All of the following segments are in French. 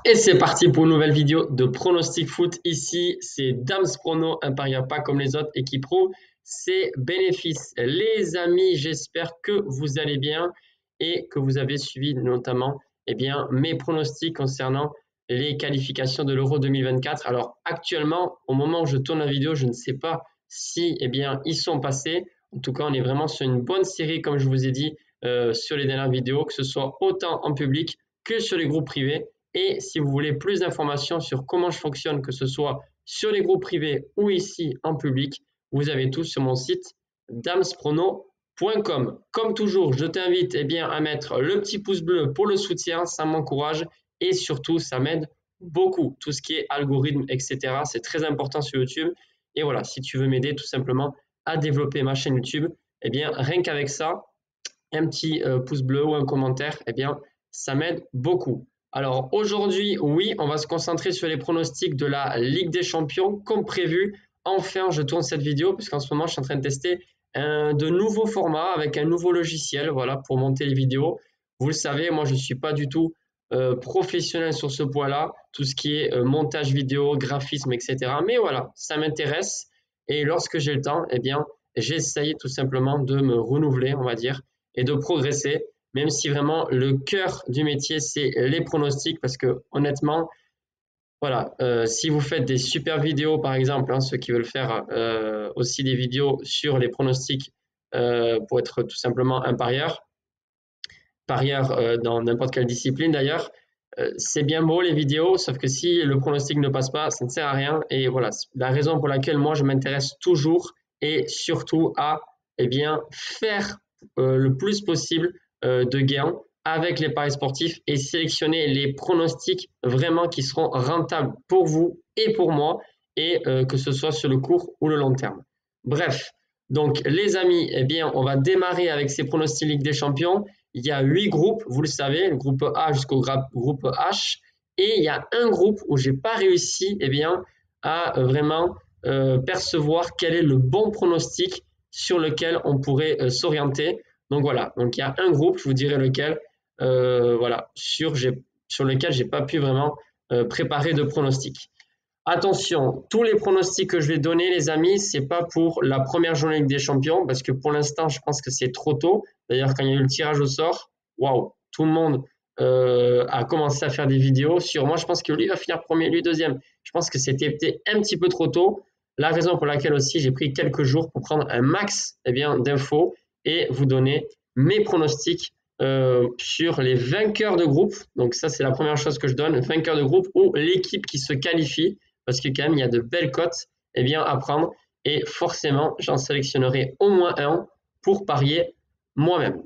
Et c'est parti pour une nouvelle vidéo de pronostic foot. Ici, c'est Dams Prono, un parieur pas comme les autres et qui prouve ses bénéfices. Les amis, j'espère que vous allez bien et que vous avez suivi notamment mes pronostics concernant les qualifications de l'Euro 2024. Alors actuellement, au moment où je tourne la vidéo, je ne sais pas si ils sont passés. En tout cas, on est vraiment sur une bonne série, comme je vous ai dit sur les dernières vidéos, que ce soit autant en public que sur les groupes privés. Et si vous voulez plus d'informations sur comment je fonctionne, que ce soit sur les groupes privés ou ici en public, vous avez tout sur mon site damsprono.com. Comme toujours, je t'invite à mettre le petit pouce bleu pour le soutien, ça m'encourage et surtout ça m'aide beaucoup. Tout ce qui est algorithme, etc., c'est très important sur YouTube. Et voilà, si tu veux m'aider tout simplement à développer ma chaîne YouTube, rien qu'avec ça, un petit pouce bleu ou un commentaire, ça m'aide beaucoup. Alors aujourd'hui, oui, on va se concentrer sur les pronostics de la Ligue des Champions comme prévu. Enfin, je tourne cette vidéo puisqu'en ce moment, je suis en train de tester de nouveaux formats avec un nouveau logiciel, voilà, pour monter les vidéos. Vous le savez, moi, je ne suis pas du tout professionnel sur ce point-là, tout ce qui est montage vidéo, graphisme, etc. Mais voilà, ça m'intéresse et lorsque j'ai le temps, j'essaye tout simplement de me renouveler, on va dire, et de progresser. Même si vraiment le cœur du métier, c'est les pronostics, parce que honnêtement, voilà, si vous faites des super vidéos, par exemple, ceux qui veulent faire aussi des vidéos sur les pronostics pour être tout simplement un parieur dans n'importe quelle discipline d'ailleurs, c'est bien beau les vidéos, sauf que si le pronostic ne passe pas, ça ne sert à rien. Et voilà, la raison pour laquelle moi je m'intéresse toujours et surtout à faire le plus possible de gains avec les paris sportifs et sélectionner les pronostics vraiment qui seront rentables pour vous et pour moi et que ce soit sur le court ou le long terme. Bref, donc les amis, on va démarrer avec ces pronostics Ligue des Champions. Il y a 8 groupes, vous le savez, le groupe A jusqu'au groupe H. Et il y a un groupe où je n'ai pas réussi à vraiment percevoir quel est le bon pronostic sur lequel on pourrait s'orienter. Donc voilà, donc il y a un groupe, je vous dirai lequel, sur lequel je n'ai pas pu vraiment préparer de pronostic. Attention, tous les pronostics que je vais donner, les amis, ce n'est pas pour la première journée des Champions, parce que pour l'instant, je pense que c'est trop tôt. D'ailleurs, quand il y a eu le tirage au sort, waouh, tout le monde a commencé à faire des vidéos sur moi. Je pense que lui va finir premier, lui deuxième. Je pense que c'était peut-être un petit peu trop tôt. La raison pour laquelle aussi j'ai pris quelques jours pour prendre un max d'infos et vous donner mes pronostics sur les vainqueurs de groupe. Donc ça, c'est la première chose que je donne, vainqueur de groupe ou l'équipe qui se qualifie, parce que quand même, il y a de belles cotes à prendre et forcément, j'en sélectionnerai au moins un pour parier moi-même.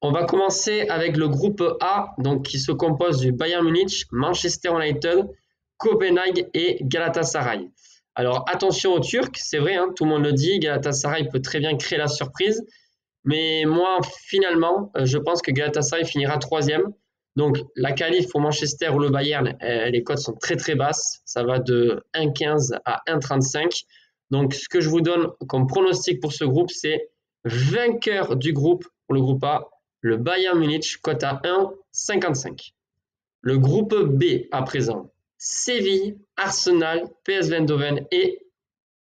On va commencer avec le groupe A, donc qui se compose du Bayern Munich, Manchester United, Copenhague et Galatasaray. Alors attention aux Turcs, c'est vrai, tout le monde le dit, Galatasaray peut très bien créer la surprise, mais moi finalement, je pense que Galatasaray finira troisième. Donc la qualif pour Manchester ou le Bayern, les cotes sont très très basses, ça va de 1,15 à 1,35. Donc ce que je vous donne comme pronostic pour ce groupe, c'est vainqueur du groupe pour le groupe A, le Bayern Munich, cote à 1,55. Le groupe B à présent, Séville, Arsenal, PSV Eindhoven et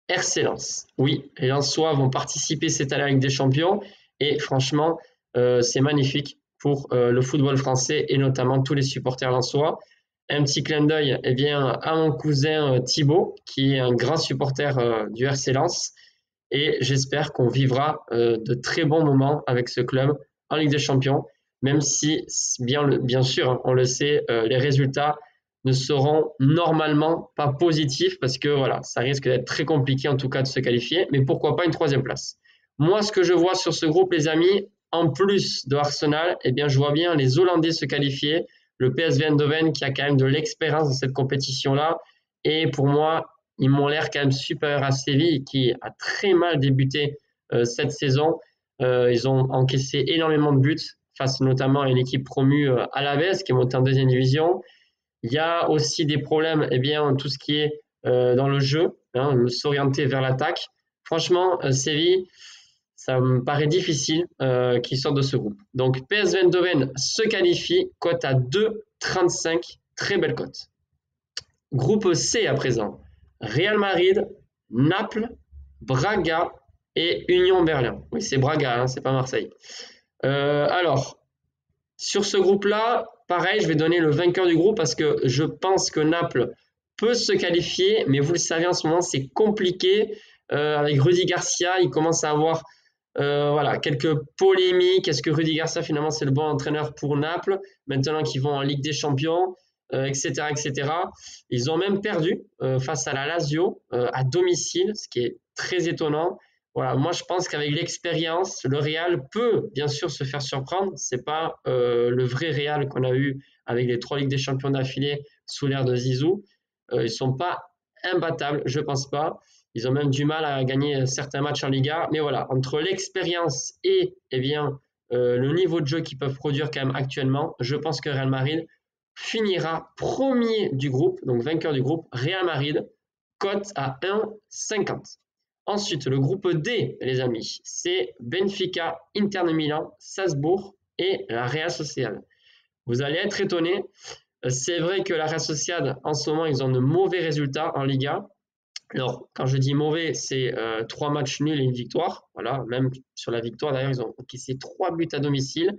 RC Lens. Oui, les Lensois vont participer cette année à la Ligue des Champions et franchement, c'est magnifique pour le football français et notamment tous les supporters lensois. Un petit clin d'œil à mon cousin Thibaut, qui est un grand supporter du RC Lens. Et j'espère qu'on vivra de très bons moments avec ce club en Ligue des Champions, même si, bien sûr, on le sait, les résultats ne seront normalement pas positifs parce que voilà, ça risque d'être très compliqué en tout cas de se qualifier, mais pourquoi pas une troisième place. Moi, ce que je vois sur ce groupe, les amis, en plus de Arsenal, je vois bien les Hollandais se qualifier, le PSV Eindhoven qui a quand même de l'expérience dans cette compétition-là, et pour moi, ils m'ont l'air quand même supérieurs à Séville qui a très mal débuté cette saison. Ils ont encaissé énormément de buts face notamment à une équipe promue Alavés qui est montée en deuxième division. Il y a aussi des problèmes tout ce qui est dans le jeu, s'orienter vers l'attaque. Franchement, Séville, ça me paraît difficile qu'ils sortent de ce groupe. Donc PSV Eindhoven se qualifie, cote à 2,35, très belle cote. Groupe C à présent. Real Madrid, Naples, Braga et Union Berlin. Oui, c'est Braga, hein, c'est pas Marseille. Alors, sur ce groupe-là, pareil, je vais donner le vainqueur du groupe parce que je pense que Naples peut se qualifier, mais vous le savez, en ce moment, c'est compliqué. Avec Rudy Garcia, il commence à avoir voilà, quelques polémiques. Est-ce que Rudy Garcia, finalement, c'est le bon entraîneur pour Naples, maintenant qu'ils vont en Ligue des Champions, etc., etc. Ils ont même perdu face à la Lazio à domicile, ce qui est très étonnant. Voilà, moi, je pense qu'avec l'expérience, le Real peut bien sûr se faire surprendre. C'est pas le vrai Real qu'on a eu avec les 3 Ligues des Champions d'affilée sous l'ère de Zizou. Ils sont pas imbattables, je pense pas. Ils ont même du mal à gagner certains matchs en Liga. Mais voilà, entre l'expérience et eh bien, le niveau de jeu qu'ils peuvent produire quand même actuellement, je pense que Real Madrid finira premier du groupe, donc vainqueur du groupe, Real Madrid, cote à 1,50. Ensuite, le groupe D, les amis, c'est Benfica, Inter de Milan, Salzbourg et la Real Sociedad. Vous allez être étonnés. C'est vrai que la Real Sociedad, en ce moment, ils ont de mauvais résultats en Liga. Alors, quand je dis mauvais, c'est 3 matchs nuls et une victoire. Voilà, même sur la victoire, d'ailleurs, ils ont encaissé 3 buts à domicile.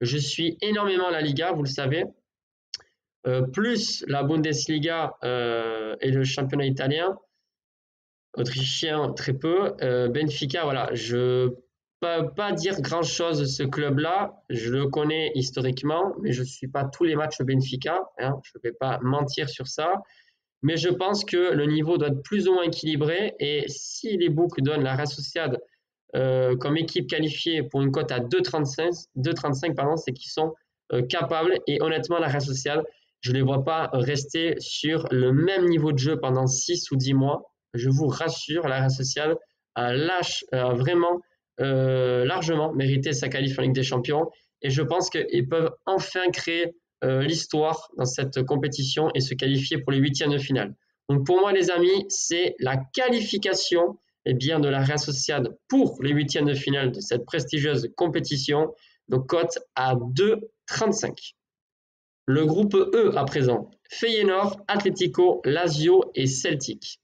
Je suis énormément la Liga, vous le savez. Plus la Bundesliga et le championnat italien, autrichien très peu. Benfica, voilà, je peux pas dire grand-chose de ce club-là. Je le connais historiquement, mais je ne suis pas tous les matchs Benfica. Hein, je ne vais pas mentir sur ça. Mais je pense que le niveau doit être plus ou moins équilibré. Et si les books donnent la Real Sociedad comme équipe qualifiée pour une cote à 2,35, pardon, c'est qu'ils sont capables. Et honnêtement, la Real Sociedad, je ne les vois pas rester sur le même niveau de jeu pendant 6 ou 10 mois. Je vous rassure, la Real Sociedad a vraiment largement mérité sa qualif en Ligue des Champions. Et je pense qu'ils peuvent enfin créer l'histoire dans cette compétition et se qualifier pour les 8e de finale. Donc pour moi, les amis, c'est la qualification bien, de la Real Sociedad pour les 8e de finale de cette prestigieuse compétition. Donc cote à 2,35. Le groupe E à présent, Feyenoord, Atlético, Lazio et Celtic.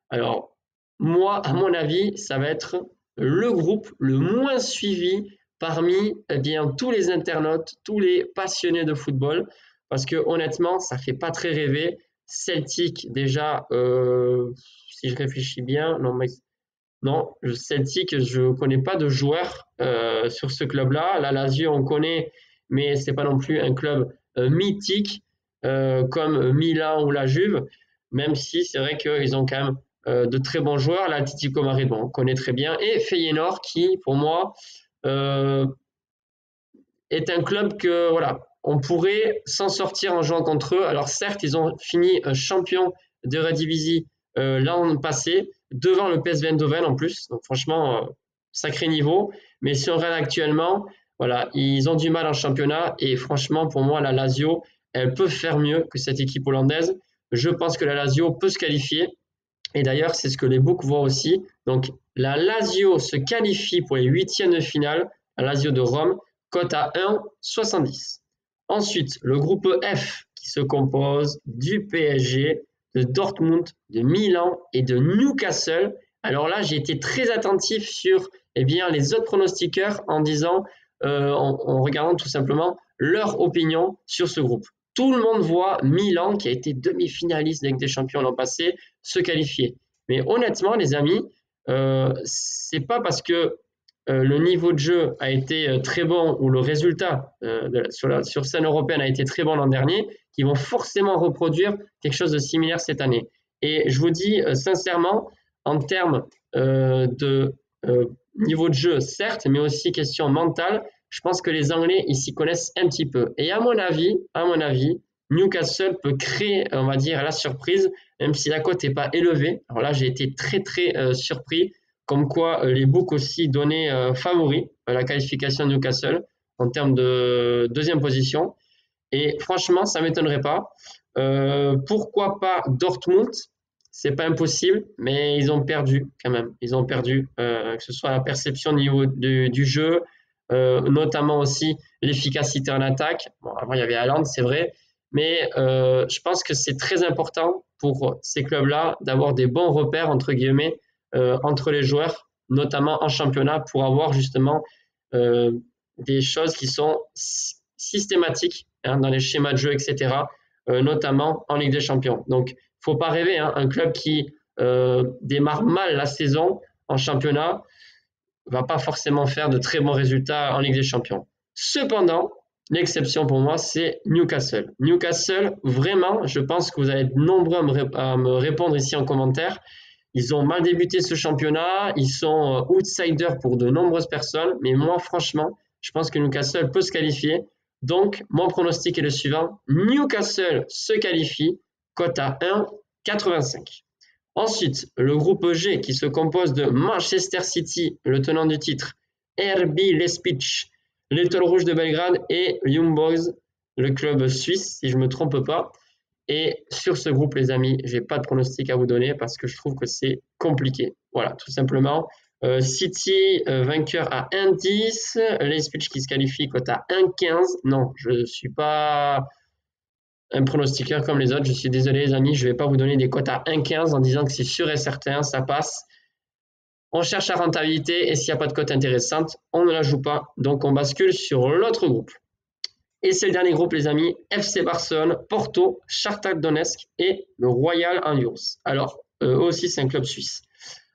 Alors, moi, à mon avis, ça va être le groupe le moins suivi parmi bien, tous les internautes, tous les passionnés de football, parce que honnêtement, ça ne fait pas très rêver. Celtic, déjà, si je réfléchis bien, non, Celtic, je ne connais pas de joueurs sur ce club-là. La Lazio, on connaît, mais ce n'est pas non plus un club mythique comme Milan ou la Juve, même si c'est vrai qu'ils ont quand même de très bons joueurs. L'Atlético Madrid, bon, on connaît très bien. Et Feyenoord, qui, pour moi, est un club que, voilà, on pourrait s'en sortir en jouant contre eux. Alors certes, ils ont fini champion de Eredivisie l'an passé, devant le PSV Eindhoven en plus. Donc franchement, sacré niveau. Mais si on regarde actuellement, voilà, ils ont du mal en championnat. Et franchement, pour moi, la Lazio, elle peut faire mieux que cette équipe hollandaise. Je pense que la Lazio peut se qualifier. Et d'ailleurs, c'est ce que les books voient aussi. Donc, la Lazio se qualifie pour les 8e de finale. La Lazio de Rome, cote à 1,70. Ensuite, le groupe F qui se compose du PSG, de Dortmund, de Milan et de Newcastle. Alors là, j'ai été très attentif sur bien, les autres pronostiqueurs en disant, en regardant tout simplement leur opinion sur ce groupe. Tout le monde voit Milan, qui a été demi-finaliste de Ligue des Champions l'an passé, se qualifier. Mais honnêtement, les amis, c'est pas parce que le niveau de jeu a été très bon ou le résultat sur scène européenne a été très bon l'an dernier qu'ils vont forcément reproduire quelque chose de similaire cette année. Et je vous dis sincèrement, en termes de niveau de jeu, certes, mais aussi question mentale, je pense que les Anglais, ils s'y connaissent un petit peu. Et à mon avis, Newcastle peut créer, on va dire, la surprise, même si la cote n'est pas élevée. Alors là, j'ai été très, très surpris, comme quoi les books aussi donnaient favori la qualification de Newcastle en termes de 2e position. Et franchement, ça ne m'étonnerait pas. Pourquoi pas Dortmund? C'est pas impossible, mais ils ont perdu quand même. Ils ont perdu, que ce soit la perception au niveau du jeu, notamment aussi l'efficacité en attaque. Bon, avant, il y avait Haaland, c'est vrai, Mais je pense que c'est très important pour ces clubs-là d'avoir des bons repères, entre guillemets, entre les joueurs, notamment en championnat, pour avoir justement euh, des choses qui sont systématiques hein, dans les schémas de jeu, etc., notamment en Ligue des Champions. Donc, il ne faut pas rêver, hein, un club qui démarre mal la saison en championnat va pas forcément faire de très bons résultats en Ligue des Champions. Cependant, l'exception pour moi, c'est Newcastle. Newcastle, vraiment, je pense que vous allez être nombreux à me répondre ici en commentaire. Ils ont mal débuté ce championnat, ils sont outsiders pour de nombreuses personnes, mais moi, franchement, je pense que Newcastle peut se qualifier. Donc, mon pronostic est le suivant. Newcastle se qualifie, cote à 1,85. Ensuite, le groupe G qui se compose de Manchester City, le tenant du titre, RB Leipzig, l'Étoile Rouge de Belgrade et Young Boys, le club suisse, si je ne me trompe pas. Et sur ce groupe, les amis, je n'ai pas de pronostic à vous donner parce que je trouve que c'est compliqué. Voilà, tout simplement. City, vainqueur à 1,10. Leipzig qui se qualifie, cote à 1,15. Non, je ne suis pas un pronostiqueur comme les autres. Je suis désolé, les amis, je ne vais pas vous donner des cotes à 1,15 en disant que c'est sûr et certain, ça passe. On cherche la rentabilité et s'il n'y a pas de cote intéressante, on ne la joue pas. Donc, on bascule sur l'autre groupe. Et c'est le dernier groupe, les amis, FC Barcelone, Porto, Shakhtar Donetsk et le Royal Antwerp. Alors, eux aussi, c'est un club suisse.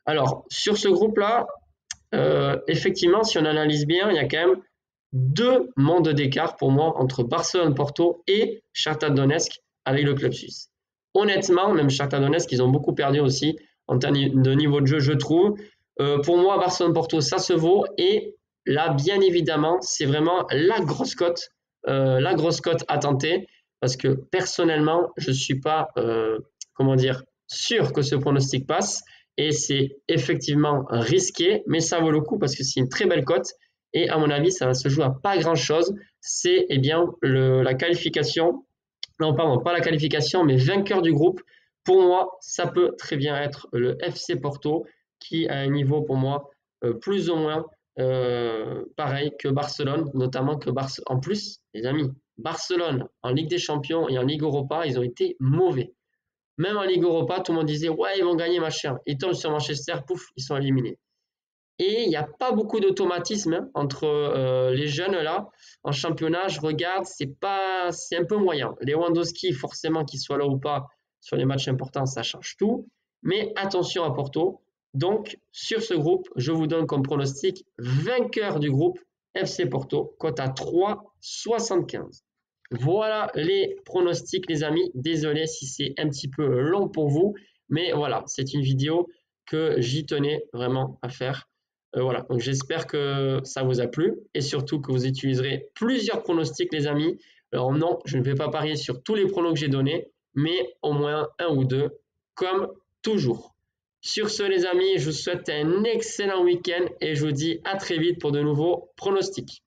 Alors, sur ce groupe-là, effectivement, si on analyse bien, il y a quand même 2 mondes d'écart pour moi entre Barcelone, Porto et Shakhtar Donetsk avec le club suisse. Honnêtement, même Shakhtar Donetsk, ils ont beaucoup perdu aussi en termes de niveau de jeu, je trouve. Pour moi, Barcelone-Porto, ça se vaut. Et là, bien évidemment, c'est vraiment la grosse cote à tenter parce que personnellement, je ne suis pas sûr que ce pronostic passe et c'est effectivement risqué, mais ça vaut le coup parce que c'est une très belle cote et à mon avis, ça va se jouer à pas grand-chose. C'est la qualification, non pardon, pas la qualification, mais vainqueur du groupe. Pour moi, ça peut très bien être le FC Porto qui a un niveau pour moi plus ou moins pareil que Barcelone, notamment que en plus, les amis, Barcelone en Ligue des Champions et en Ligue Europa, ils ont été mauvais. Même en Ligue Europa, tout le monde disait ouais, ils vont gagner machin. Ils tombent sur Manchester, pouf, ils sont éliminés. Et il n'y a pas beaucoup d'automatisme hein, entre les jeunes là. En championnat, je regarde, c'est un peu moyen. Lewandowski, forcément, qu'il soit là ou pas sur les matchs importants, ça change tout. Mais attention à Porto. Donc, sur ce groupe, je vous donne comme pronostic vainqueur du groupe FC Porto, cote à 3,75. Voilà les pronostics, les amis. Désolé si c'est un petit peu long pour vous, mais voilà, c'est une vidéo que j'y tenais vraiment à faire. Voilà, donc j'espère que ça vous a plu et surtout que vous utiliserez plusieurs pronostics, les amis. Alors non, je ne vais pas parier sur tous les pronos que j'ai donnés, mais au moins un ou deux, comme toujours. Sur ce, les amis, je vous souhaite un excellent week-end et je vous dis à très vite pour de nouveaux pronostics.